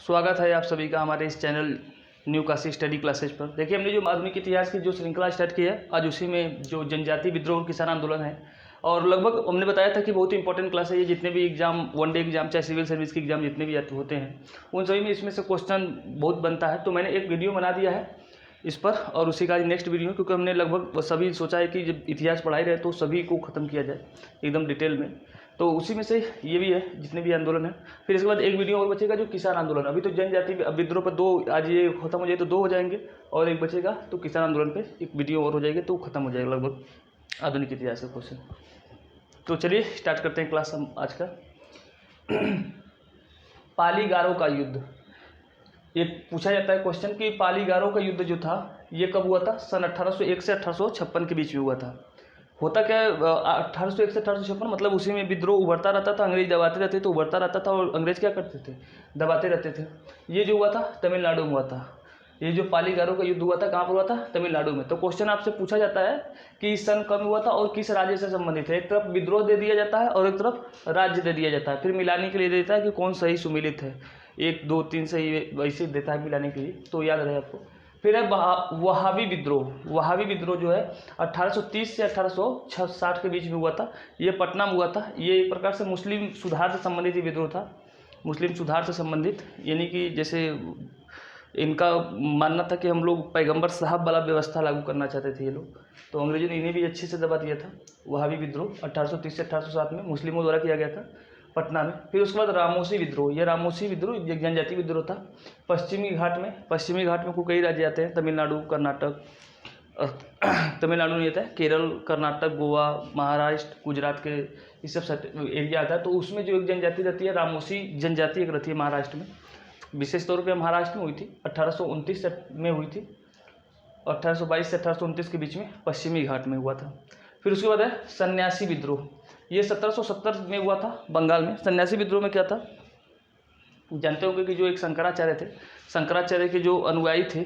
स्वागत है आप सभी का हमारे इस channel new Kashi study classes पर। देखिए, हमने जो आधुनिक इतिहास की जो श्रृंखला स्टार्ट की है, आज उसी में जो जनजाति विद्रोह और किसान आंदोलन है, और लगभग हमने बताया था कि बहुत ही इंपॉर्टेंट क्लास है ये। जितने भी एग्जाम, वन डे एग्जाम, चाहे सिविल सर्विस के एग्जाम जितने भी होते हैं, उन सभी में इसमें से क्वेश्चन बहुत बनता है। तो मैंने एक वीडियो बना दिया है इस पर, और उसी का नेक्स्ट वीडियो, क्योंकि हमने लगभग सभी सोचा है कि जब इतिहास पढ़ाई रहे तो सभी को ख़त्म किया जाए एकदम डिटेल में। तो उसी में से ये भी है जितने भी आंदोलन है। फिर इसके बाद एक वीडियो और बचेगा जो किसान आंदोलन। अभी तो जनजाति विद्रोह पर दो, आज ये खत्म हो जाए तो दो हो जाएंगे, और एक बचेगा तो किसान आंदोलन पे एक वीडियो और हो जाएगी, तो खत्म हो जाएगा लगभग आधुनिक इतिहास का क्वेश्चन। तो चलिए स्टार्ट करते हैं क्लास हम आज का। पाली गारो का युद्ध, ये पूछा जाता है क्वेश्चन कि पाली गारो का युद्ध जो था ये कब हुआ था? सन 1801 से 1856 के बीच में हुआ था। होता क्या, 1801 से 1856 मतलब उसी में विद्रोह उभरता रहता था, अंग्रेज दबाते रहते तो उभरता रहता था, और अंग्रेज क्या करते थे? दबाते रहते थे। ये जो हुआ था तमिलनाडु में हुआ था। ये जो पाली गारो का युद्ध हुआ था कहाँ पर हुआ था? तमिलनाडु में। तो क्वेश्चन आपसे पूछा जाता है कि इस सन कब हुआ था और किस राज्य से संबंधित है। एक तरफ विद्रोह दे दिया जाता है और एक तरफ राज्य दे दिया जाता है, फिर मिलाने के लिए देता है कि कौन सही सुमिलित है। 1, 2, 3 सही वैसे देता है मिलाने के लिए, तो याद रहे आपको। फिर है वहाबी विद्रोह। वहाबी विद्रोह जो है 1830 से 1860 के बीच में हुआ था। ये पटना में हुआ था। ये एक प्रकार से मुस्लिम सुधार से संबंधित ही विद्रोह था, मुस्लिम सुधार से संबंधित। यानी कि जैसे इनका मानना था कि हम लोग पैगंबर साहब वाला व्यवस्था लागू करना चाहते थे ये लोग, तो अंग्रेजों ने इन्हें भी अच्छे से दबा दिया था। वहाबी विद्रोह 1830 से 1860 में मुस्लिमों द्वारा किया गया था पटना में। फिर उसके बाद रामोसी विद्रोह। यह रामोसी विद्रोह एक जनजाति विद्रोह था पश्चिमी घाट में। पश्चिमी घाट में कई राज्य आते हैं, तमिलनाडु, कर्नाटक, तमिलनाडु नहीं आता है, केरल, कर्नाटक, गोवा, महाराष्ट्र, गुजरात के ये सब एरिया आता है। तो उसमें जो एक जनजाति रहती है रामोसी जनजाति, एक रहती है महाराष्ट्र में, विशेष तौर पे महाराष्ट्र में हुई थी। 1829 में हुई थी, 1822 से 1829 के बीच में पश्चिमी घाट में हुआ था। फिर उसके बाद है सन्यासी विद्रोह। ये 1770 में हुआ था बंगाल में। सन्यासी विद्रोह में क्या था, जानते होंगे कि जो एक शंकराचार्य थे, शंकराचार्य के जो अनुयायी थे,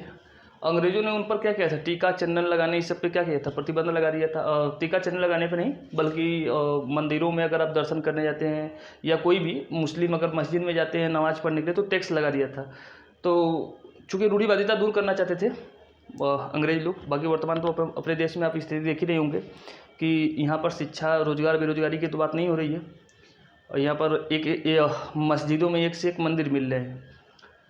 अंग्रेजों ने उन पर क्या किया था? टीका चंदन लगाने, इस सब पे क्या किया था? प्रतिबंध लगा दिया था। टीका चंदन लगाने पे नहीं, बल्कि मंदिरों में अगर आप दर्शन करने जाते हैं या कोई भी मुस्लिम अगर मस्जिद में जाते हैं नमाज़ पढ़ने के लिए, तो टैक्स लगा दिया था। तो चूँकि रूढ़िवादिता दूर करना चाहते थे अंग्रेज लोग। बाकी वर्तमान तो अपने देश में आप स्थिति देख ही रहे होंगे कि यहाँ पर शिक्षा, रोजगार, बेरोजगारी की तो बात नहीं हो रही है, और यहाँ पर एक मस्जिदों में एक से एक मंदिर मिल रहे हैं।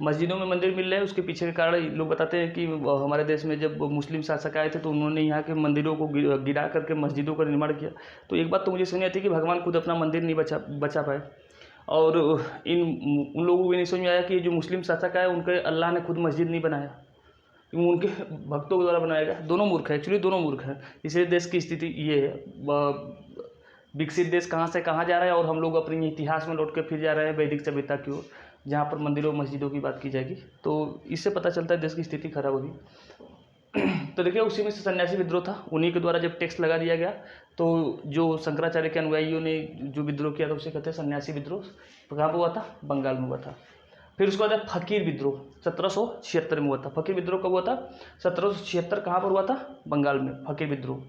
मस्जिदों में मंदिर मिल रहे हैं, उसके पीछे के कारण लोग बताते हैं कि हमारे देश में जब मुस्लिम शासक आए थे तो उन्होंने यहाँ के मंदिरों को गिरा करके मस्जिदों का निर्माण किया। तो एक बात तो मुझे समझ आती है कि भगवान खुद अपना मंदिर नहीं बचा पाए, और उन लोगों को भी नहीं समझ में आया कि जो मुस्लिम शासक आए उनके अल्लाह ने खुद मस्जिद नहीं बनाया, उनके भक्तों के द्वारा बनाया गया। दोनों मूर्ख है, एक्चुअली दोनों मूर्ख है। इसलिए देश की स्थिति ये है, विकसित देश कहाँ से कहाँ जा रहा है, और हम लोग अपने इतिहास में लौट के फिर जा रहे हैं वैदिक सभ्यता की ओर, जहाँ पर मंदिरों मस्जिदों की बात की जाएगी। तो इससे पता चलता है देश की स्थिति खराब होगी। तो देखिए, उसी में से सन्यासी विद्रोह था। उन्हीं के द्वारा जब टैक्स लगा दिया गया, तो जो शंकराचार्य के अनुयायियों ने जो विद्रोह किया था उसे कहते हैं सन्यासी विद्रोह। कहाँ पर हुआ था? बंगाल में हुआ था। फिर उसके बाद फकीर विद्रोह 1776 में हुआ था। फकीर विद्रोह कब हुआ था? 1776। कहाँ पर हुआ था? बंगाल में। फकीर विद्रोह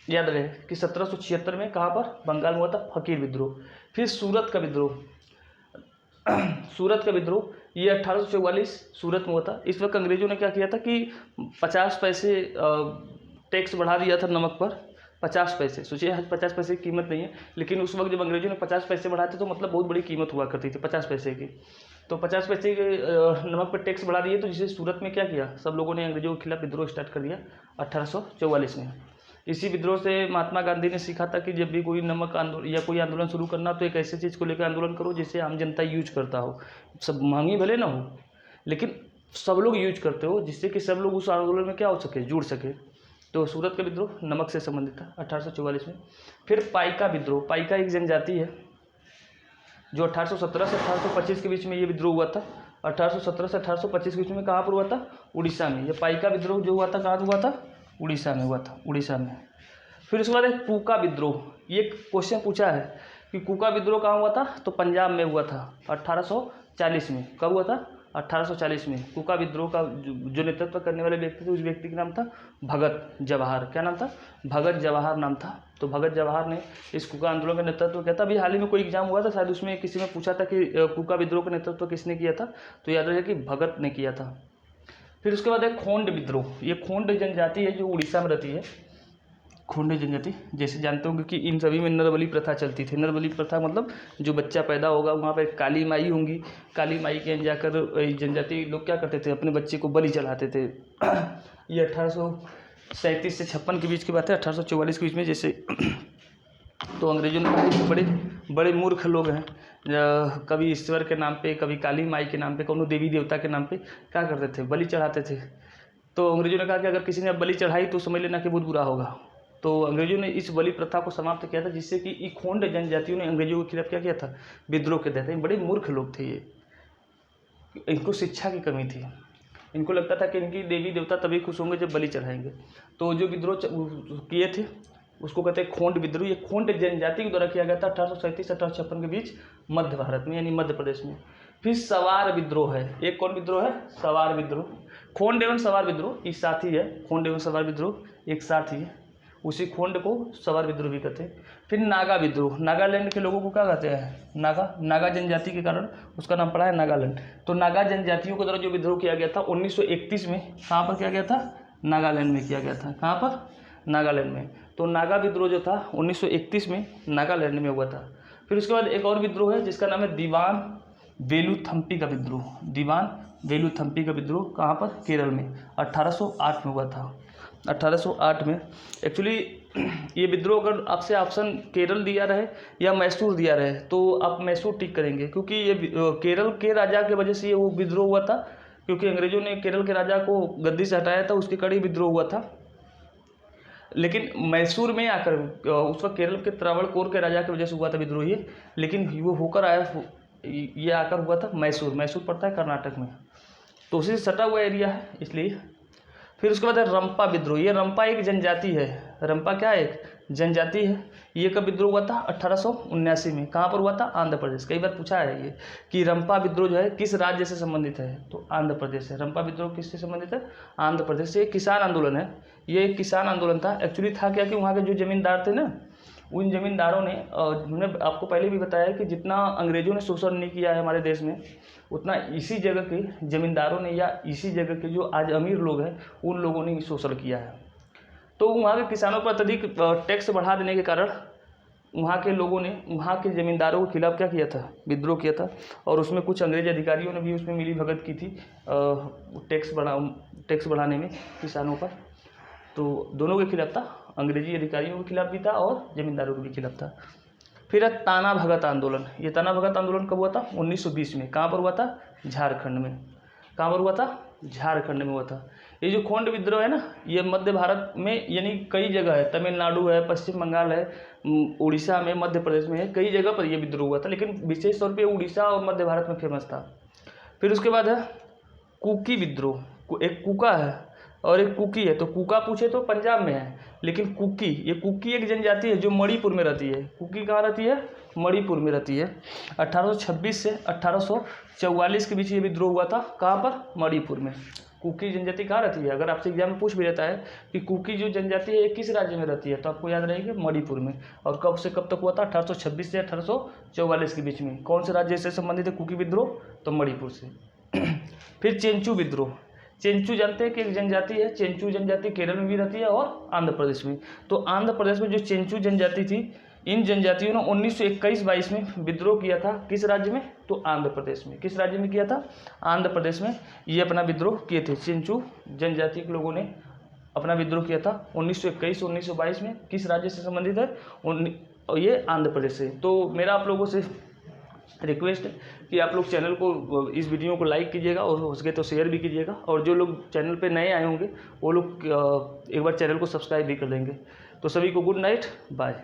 याद रहे कि 1776 में कहाँ पर? बंगाल में हुआ था फकीर विद्रोह। फिर सूरत का विद्रोह। सूरत का विद्रोह ये 1844 सूरत में हुआ था। इस वक्त अंग्रेजों ने क्या किया था कि 50 पैसे टैक्स बढ़ा दिया था नमक पर। 50 पैसे, सोचिए 50 पैसे की कीमत नहीं है, लेकिन उस वक्त जब अंग्रेजों ने 50 पैसे बढ़ाए थे तो मतलब बहुत बड़ी कीमत हुआ करती थी 50 पैसे की। तो 50 पैसे के नमक पर टैक्स बढ़ा दिए, तो जिसे सूरत में क्या किया, सब लोगों ने अंग्रेजों के खिलाफ विद्रोह स्टार्ट कर दिया 1844 में। इसी विद्रोह से महात्मा गांधी ने सीखा था कि जब भी कोई नमक आंदोलन या कोई आंदोलन शुरू करना, तो एक ऐसी चीज़ को लेकर आंदोलन करो जिसे आम जनता यूज करता हो। सब महंगी भले ना हो, लेकिन सब लोग यूज करते हो, जिससे कि सब लोग उस आंदोलन में क्या हो सके, जुड़ सके। तो सूरत का विद्रोह नमक से संबंधित था 1844 में। फिर पाइका विद्रोह। पाइका एक जनजाति है जो 1817 से 1825 के बीच में ये विद्रोह हुआ था। 1817 से 1825 के बीच में कहाँ पर हुआ था? उड़ीसा में। ये पाइका विद्रोह जो हुआ था कहाँ हुआ था? उड़ीसा में हुआ था, उड़ीसा में। फिर उसके बाद एक कूका विद्रोह। ये क्वेश्चन पूछा है कि कूका विद्रोह कहाँ हुआ था? तो पंजाब में हुआ था 1840 में। कब हुआ था? 1840 में कुका विद्रोह का जो नेतृत्व करने वाले व्यक्ति थे, उस व्यक्ति का नाम था भगत जवाहर। क्या नाम था? भगत जवाहर नाम था। तो भगत जवाहर ने इस कुका आंदोलन का नेतृत्व किया था। अभी हाल ही में कोई एग्जाम हुआ था शायद, उसमें किसी में पूछा था कि कुका विद्रोह का नेतृत्व किसने किया था, तो याद रहे कि भगत ने किया था। फिर उसके बाद है खोंड विद्रोह। ये खोंड जनजाति है जो उड़ीसा में रहती है। खोंड जनजाति जैसे जानते होंगे कि इन सभी में नरबली प्रथा चलती थी। नरबली प्रथा मतलब जो बच्चा पैदा होगा वहाँ पर काली माई होंगी, काली माई के यहाँ जाकर जनजाति लोग क्या करते थे, अपने बच्चे को बलि चढ़ाते थे। ये 1837 से 56 के बीच की बात है, 1844 के बीच में जैसे। तो अंग्रेजों ने कहा कि बड़े बड़े मूर्ख लोग हैं, कभी ईश्वर के नाम पे, कभी काली माई के नाम पे, कौनो देवी देवता के नाम पे क्या करते थे, बलि चढ़ाते थे। तो अंग्रेजों ने कहा कि अगर किसी ने बलि चढ़ाई तो समझ लेना कि बहुत बुरा होगा। तो अंग्रेजों ने इस बलि प्रथा को समाप्त किया था, जिससे कि ये खोंड जनजातियों ने अंग्रेजों के खिलाफ क्या किया था, विद्रोह किया था। बड़े मूर्ख लोग थे ये, इनको शिक्षा की कमी थी। इनको लगता था कि इनकी देवी देवता तभी खुश होंगे जब बलि चढ़ाएंगे। तो जो विद्रोह किए थे उसको कहते हैं खोंड विद्रोह। ये खोंड जनजाति के द्वारा किया गया था 1837 1856 के बीच मध्य भारत में, यानी मध्य प्रदेश में। फिर सवार विद्रोह है। एक कौन विद्रोह है? सवार विद्रोह। खोंड एवं सवार विद्रोह एक साथ ही है। खोंड एवं सवार विद्रोह एक साथ ही है, उसी खोंड को सवार विद्रोह भी कहते हैं। फिर नागा विद्रोह। नागालैंड के लोगों को क्या कहते हैं? नागा जनजाति के कारण उसका नाम पड़ा है नागालैंड। तो नागा जनजातियों के द्वारा जो विद्रोह किया गया था 1931 में, कहाँ पर किया गया था? नागालैंड में किया गया था। कहाँ पर? नागालैंड में। तो नागा विद्रोह जो था 1931 में नागालैंड में हुआ था। फिर उसके बाद एक और विद्रोह है जिसका नाम है दीवान वेलुथम्पी का विद्रोह। दीवान वेलुथम्पी का विद्रोह कहाँ पर? केरल में 1808 में हुआ था। 1808 में। एक्चुअली ये विद्रोह अगर आपसे ऑप्शन केरल दिया रहे या मैसूर दिया रहे तो आप मैसूर टिक करेंगे, क्योंकि ये केरल के राजा की वजह से ये वो विद्रोह हुआ था, क्योंकि अंग्रेजों ने केरल के राजा को गद्दी से हटाया था, उसके कड़ी विद्रोह हुआ था। लेकिन मैसूर में आकर उस वक्त केरल के त्रावणकोर के राजा की वजह से हुआ था विद्रोह ये, लेकिन वो होकर आया, ये आकर हुआ था मैसूर। मैसूर पड़ता है कर्नाटक में, तो उसी से सटा हुआ एरिया है इसलिए। फिर उसके बाद है रंपा विद्रोह। ये रंपा एक जनजाति है। रंपा क्या है? एक जनजाति है। ये कब विद्रोह हुआ था? 1879 में। कहाँ पर हुआ था? आंध्र प्रदेश। कई बार पूछा है ये कि रंपा विद्रोह जो है किस राज्य से संबंधित है, तो आंध्र प्रदेश है। रंपा विद्रोह किससे संबंधित है? आंध्र प्रदेश से। एक किसान आंदोलन है। ये एक किसान आंदोलन था। एक्चुअली था क्या कि वहाँ के जो जमींदार थे ना, उन जमींदारों ने, मैंने आपको पहले भी बताया कि जितना अंग्रेजों ने शोषण नहीं किया है हमारे देश में, उतना इसी जगह के जमींदारों ने या इसी जगह के जो आज अमीर लोग हैं उन लोगों ने शोषण किया है। तो वहाँ के किसानों पर अत्यधिक टैक्स बढ़ा देने के कारण वहाँ के लोगों ने वहाँ के ज़मींदारों के खिलाफ क्या किया था? विद्रोह किया था। और उसमें कुछ अंग्रेज अधिकारियों ने भी उसमें मिली भगत की थी टैक्स बढ़ाने में किसानों पर। तो दोनों के खिलाफ था, अंग्रेजी अधिकारियों के खिलाफ भी था और ज़मींदारों के भी खिलाफ था। फिर है ताना भगत आंदोलन। ये ताना भगत आंदोलन कब हुआ था? 1920 में। कहाँ पर हुआ था? झारखंड में। कहाँ पर हुआ था? झारखंड में हुआ था। ये जो खोंड विद्रोह है ना, ये मध्य भारत में यानी कई जगह है, तमिलनाडु है, पश्चिम बंगाल है, उड़ीसा में, मध्य प्रदेश में है, कई जगह पर यह विद्रोह हुआ था, लेकिन विशेष तौर पे उड़ीसा और मध्य भारत में फेमस था। फिर उसके बाद है कुकी विद्रोह। एक कुका है और एक कुकी है। तो कुका पूछे तो पंजाब में है, लेकिन कुकी, ये कुकी एक जनजाति है जो मणिपुर में रहती है। कुकी कहाँ रहती है? मणिपुर में रहती है। 1826 से 1844 के बीच ये विद्रोह हुआ था। कहाँ पर? मणिपुर में। कुकी जनजाति कहाँ रहती है? अगर आपसे एग्जाम में पूछ भी रहता है कि कुकी जो जनजाति है ये किस राज्य में रहती है, तो आपको याद रहेगी मणिपुर में। और कब से कब तक हुआ था? 1826 से 1844 के बीच में। कौन से राज्य से संबंधित है कुकी विद्रोह? तो मणिपुर से। फिर चेंचू विद्रोह। चेंचू जानते हैं कि एक जनजाति है। चेंचू जनजाति केरल में भी रहती है और आंध्र प्रदेश में। तो आंध्र प्रदेश में जो चेंचू जनजाति थी, इन जनजातियों ने 1921-22 में विद्रोह किया था। किस राज्य में? तो आंध्र प्रदेश में। किस राज्य में किया था? आंध्र प्रदेश में ये अपना विद्रोह किए थे। चेंचू जनजाति के लोगों ने अपना विद्रोह किया था 1921-1922 में। किस राज्य से संबंधित है? ये आंध्र प्रदेश से। तो मेरा आप लोगों से रिक्वेस्ट है कि आप लोग चैनल को, इस वीडियो को लाइक कीजिएगा और हो सके तो शेयर भी कीजिएगा। और जो लोग चैनल पे नए आए होंगे वो लोग एक बार चैनल को सब्सक्राइब भी कर देंगे। तो सभी को गुड नाइट, बाय।